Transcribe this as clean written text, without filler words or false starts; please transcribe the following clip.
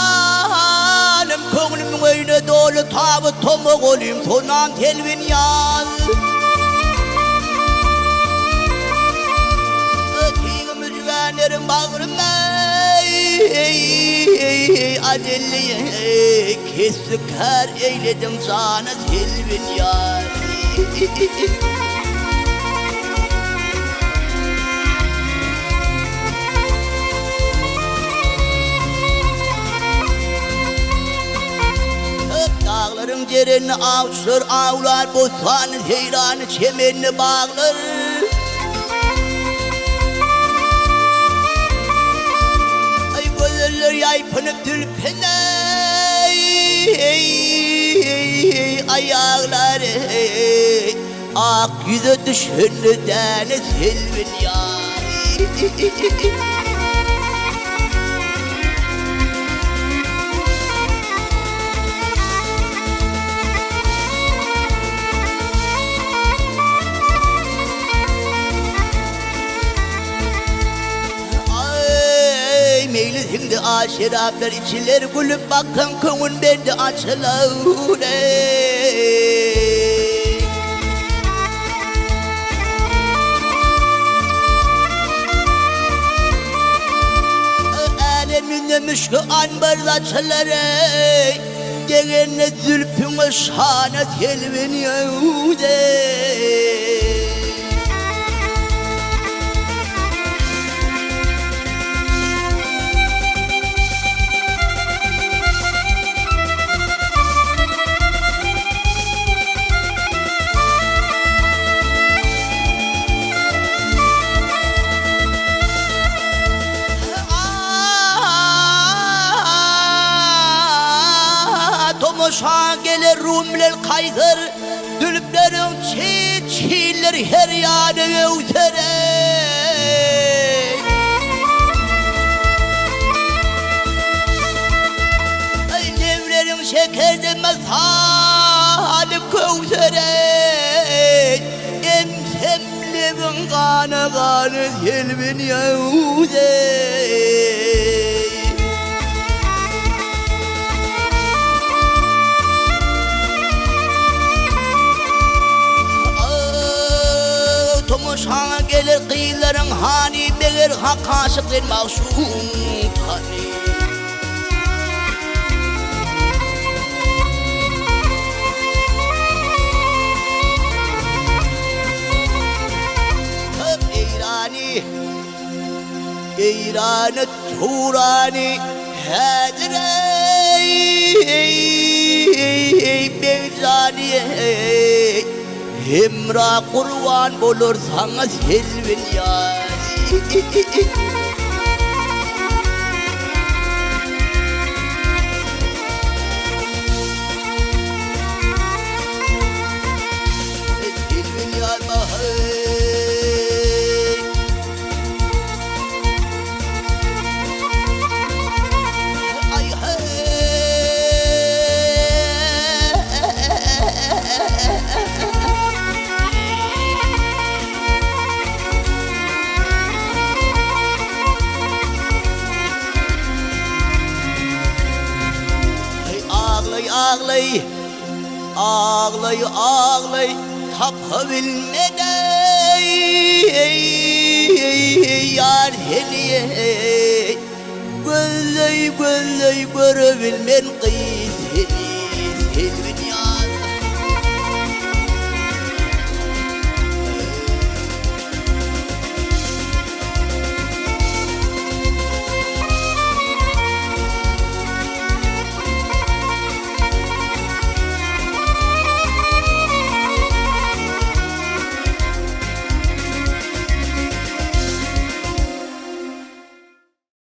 Hayalim köngülüm öyle dolu tabı tomuk olayım sonam telvin yaz. Ötüğümü güvenlerim bağrım acelliye kesik her eyledim sana telvin yaz. Dağların cerenini avşır avlar bostanı heyranı çemenini bağlar. Ay gözler yaypınıp tülpene ayakları ak yüze düşündü deniz hilvin yar. Şimdi aşiraplar içiler gülüp bakın kımın bende açılır. Aleminde müşkü anbarda açılır. Gelene zülfünü şahane telvin yağude. Tomoşa gelir rumler kaygır, dülüplerin çiğler her yanı ötere. Ay nevlerin şeker demez halim kövtere. Emsemlimin kanı kanı helmin yahude. Tomoşa gelir kıyıların hani belir hak aşıklar mahşum hani. Eyrani, Eyrani, Turani, Hedrey, Beyzani, Hemra kurban olur sana selvin yar. Selvin yar bahar. Ay ağlay, ağlay, ağlay, tapabilmeden yar heliye. Gözley, gözley, görebilmen kıyız heliye.